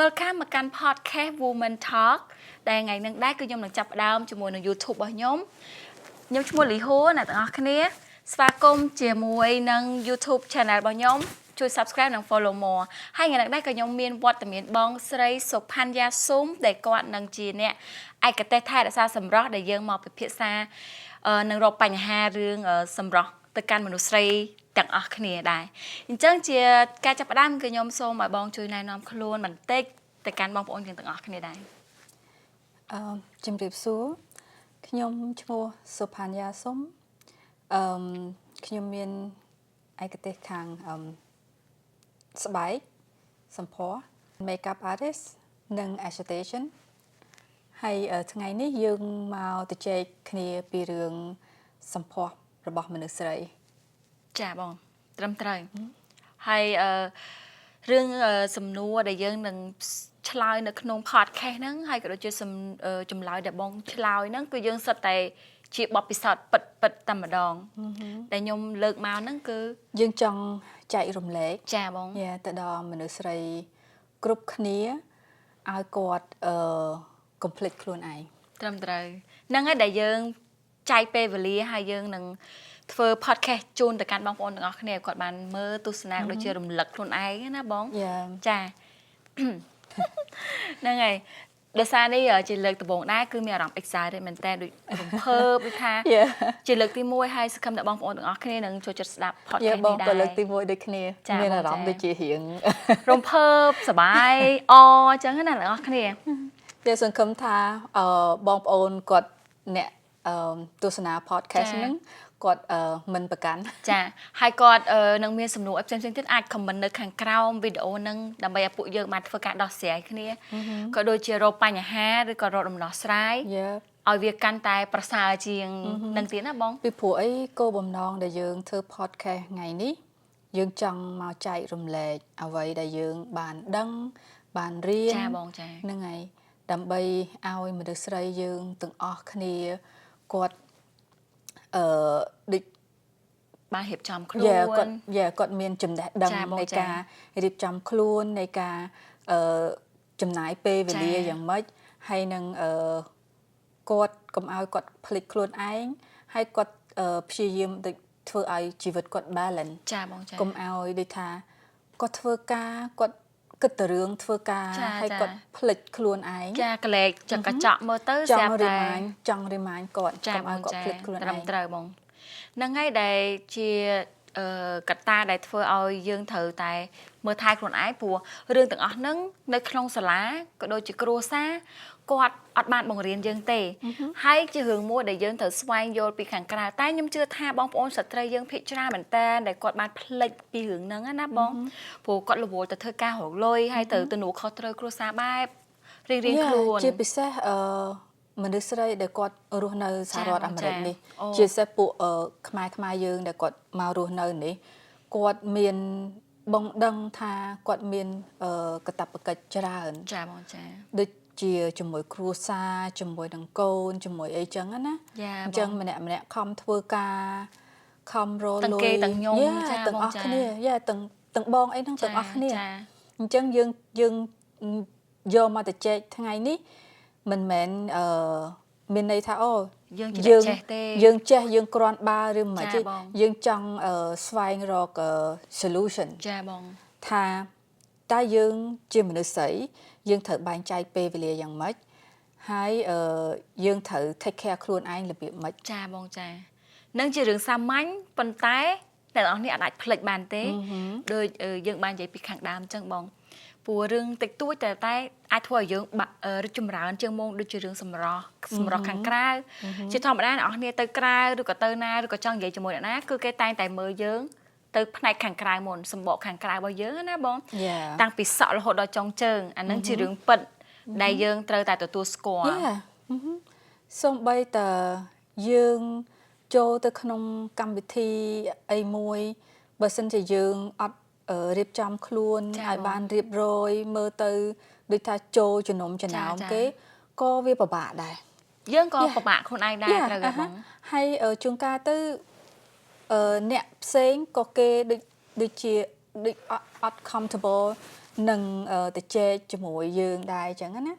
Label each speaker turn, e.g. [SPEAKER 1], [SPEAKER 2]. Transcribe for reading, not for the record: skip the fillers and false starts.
[SPEAKER 1] Welcome មកកាន់ podcast Women Talk ដែលថ្ងៃនេះដែរគឺខ្ញុំនឹងចាប់ផ្ដើមជាមួយនឹង YouTube របស់ខ្ញុំឈ្មោះលីហួរអ្នកទាំងអស់គ្នាស្វាគមន៍ជាមួយនឹង YouTube Channel របស់ខ្ញុំជួយ Subscribe និង Follow more ហើយថ្ងៃនេះដែរក៏ខ្ញុំមានវត្តមានបងស្រីសុផាន់យ៉ាស៊ុំដែលគាត់នឹងជាអ្នកឯកទេសថែរក្សាសម្រស់ដែលយើងមកពិភាក្សានឹងរកបញ្ហារឿងសម្រស់ទៅកាន់មនុស្សស្រីទាំងអស់គ្នាដែរអញ្ចឹងជាការចាប់ផ្ដើមគឺខ្ញុំសូមឲ្យបងជួយណែនាំខ្លួនបន្តិចទៅកាន់បងប្អូនទាំងអស់គ្នាដែរ
[SPEAKER 2] ជំរាបសួរខ្ញុំឈ្មោះសុផាន់យ៉ាស៊ុំខ្ញុំមានឯកទេសខាងស្បែកសម្ផស្ស Makeup Artist និង Aesthetic ហើយថ្ងៃនេះយើងមកទៅជែកគ្នាពីរឿងសម្ផស្សរបស់មនុស្សស្រី
[SPEAKER 1] ចាបងត្រឹមត្រូវហើយរឿងសំណួរដែលយើងនឹងឆ្លើយនៅក្នុង podcast ហ្នឹងហើយក៏ដូចជាចម្លើយដែលបងឆ្លើយហ្នឹងគឺយើងសិតតែជាបទពិសោធន៍ពិតតែម្ដងដែលខ្ញុំលើកមកហ្នឹងគឺ
[SPEAKER 2] យើងចង់ចែករំលែក
[SPEAKER 1] ចាបង
[SPEAKER 2] ទៅដល់មនុស្សស្រីគ្រប់គ្នាឲ្យគាត់complete ខ្លួនឯង
[SPEAKER 1] ត្រឹមត្រូវហ្នឹងហើយដែលយើងចែកពេលវេលាហើយយើងនឹងធ្វើ podcast ជូនទៅកាន់បងប្អូនទាំងអស់គ្នាគាត់បានមើលទស្សនាដូចជារំលឹកខ្លួនឯងណាបងចាហ្នឹងហើយដោយសារនេះជាលើកដំបូងដែរគឺមានអារម្មណ៍ excited មែនតើដូចរំភើបដូចថាជាលើកទី1ហើយសង្ឃឹមថាបងប្អូនទាំងអស់គ្នានឹងចូលចិត្តស្ដាប់ podcast នេះដែរ
[SPEAKER 2] បងក៏លើកទី1ដូចគ្នាមានអារម្មណ៍ដូចជារៀង
[SPEAKER 1] រំភើបសប្បាយអអញ្ចឹងណាទាំងអស់គ្នា
[SPEAKER 2] តែសង្ឃឹមថាបងប្អូនគាត់អ្នកទស្សនា podcast ហ្នឹងគាត់មិនប្រកាន់
[SPEAKER 1] ចាហើយគាត់នឹងមានសំណួរផ្សេងៗទៀតអាច comment នៅខាងក្រោមវីដេអូហ្នឹងដើម្បីឲ្យពួកយើងបានធ្វើការដោះស្រាយគ្នាក៏ដូចជារកបញ្ហាឬក៏រកដំណោះស្រាយឲ្យវាកាន់តែប្រសើរជាងនឹងទៀតណាបង
[SPEAKER 2] ពីព្រោះអីគោលបំណងដែលយើងធ្វើ podcast ថ្ងៃនេះយើងចង់មកចែករំលែកអ្វីដែលយើងបានដឹងបានរៀន
[SPEAKER 1] ចាបងចា
[SPEAKER 2] ហ្នឹងហើយដើម្បីឲ្យមនុស្សស្រីយើងទាំងអស់គ្នាគាត់ដូច
[SPEAKER 1] បានរៀបចំខ្លួន
[SPEAKER 2] គាត់មានចំណេះដឹងនៃការរៀបចំខ្លួននៃការចំណាយពេលវេលាយ៉ាងម៉េចហើយនឹងគាត់កុំឲ្យគាត់ភ្លេចខ្លួនឯងហើយគាត់ព្យាយាមដូចធ្វើឲ្យជីវិតគាត់ balance
[SPEAKER 1] ចាបងចា
[SPEAKER 2] កុំឲ្យដូចថាគាត់ធ្វើការគាត់គិតតែរឿងធ្វើការហើយគាត់ភ្លេចខ្លួនឯង
[SPEAKER 1] ចាក្លែកចង្កញ្ចក់មើលទៅ
[SPEAKER 2] ស្រាប់តែចង់ remind គាត់
[SPEAKER 1] កុំឲ្យគាត់ភ្លេចខ្លួនឯងត្រឹមត្រូវបងហ្នឹងហើយដែលជាកត្តាដែលធ្វើឲ្យយើងត្រូវតែមើលថែខ្លួនឯងព្រោះរឿងទាំងអស់ហ្នឹងនៅក្នុងសាលាក៏ដូចជាគ្រួសារគាត់អត់បានបង្រៀនយើងទេហើយជារឿងមួយដែលយើងត្រូវស្វែងយល់ពីខាងក្រៅតែខ្ញុំជឿថាបងប្អូនស្ត្រីយើងភាគច្រើនមែនតើដែលគាត់បានភ្លេចពីរឿងហ្នឹងណាបងព្រោះគាត់រវល់ទៅធ្វើការរកលុយហើយទៅទំនួលខុសត្រូវគ្រួសារបែបរៀងៗខ្លួន
[SPEAKER 2] ជាពិសេសមនុស្សស្រីដែលគាត់រស់នៅសហរដ្ឋអាមេរិកនេះជាពិសេសពួកខ្មែរយើងដែលគាត់មករស់នៅនេះគាត់មានបងដឹងថាគាត់មានកាតព្វកិច្ចច្រើន
[SPEAKER 1] ចាបងចា
[SPEAKER 2] ដូចជាជាមួយគ្រួសារជាមួយនឹងកូនជាមួយអីចឹងណាអញ្ចឹងម្នាក់ខំធ្វើការខំរលុយ
[SPEAKER 1] ទាំងគេទាំងខ្ញុំ
[SPEAKER 2] ចាទាំងអស់គ្នាទាំងបងអីហ្នឹងទាំងអស់គ្នាអញ្ចឹងយើងយកមកទៅចែកថ្ងៃនេះមិនមែនមានន័យថាអូ
[SPEAKER 1] យើងចេះទេ
[SPEAKER 2] យើងចេះយើងគ្រាន់បើឬមិនទេយើងចង់ស្វែងរក solution
[SPEAKER 1] ចាបង
[SPEAKER 2] ថាតើយើងជាមនុស្សស្រីយើងត្រូវបែងចែកពេលវេលាយ៉ាងម៉េចហើយយើងត្រូវ take care ខ្លួនឯងរបៀបម៉េច
[SPEAKER 1] ចាបងចានឹងជារឿងសាមញ្ញប៉ុន្តែអ្នកនរនេះអាចភ្លេចបានទេដូចយើងបាននិយាយពីខាងដើមអញ្ចឹងបងព្រោះរឿងតិចតួចតែអាចធ្វើឲ្យយើងរីកចម្រើនជាងមុនដូចជារឿងសម្រស់ខាងក្រៅជាធម្មតាអ្នកនរគ្នាទៅក្រៅឬក៏ទៅណាឬក៏ចង់និយាយជាមួយអ្នកណាគឺគេតែងតែមើលយើងទៅផ្នែកខាងក្រៅមុនសម្បកខាងក្រៅរបស់យើងណាបងតាំងពីសក់រហូតដល់ចុងជើងអានឹងជារឿងពិតដែលយើងត្រូវតែទទួលស្គាល់
[SPEAKER 2] សូម្បីតែយើងចូលទៅក្នុងកម្មវិធីអីមួយបើសិនជាយើងអត់រៀបចំខ្លួនឲ្យបានរៀបរយមើលទៅដូចថាចូលចំណុំចំណោមគេក៏វាពិបាកដែរ
[SPEAKER 1] យើងក៏ពិបាកខ្លួនឯងដែរត្រូវទេបង
[SPEAKER 2] ហើយជួនកាលទៅអ្នកផ្សេងក៏គេដូចជាដូចអត់ comfortable នឹងទៅជែកជាមួយយើងដែរអញ្ចឹងណា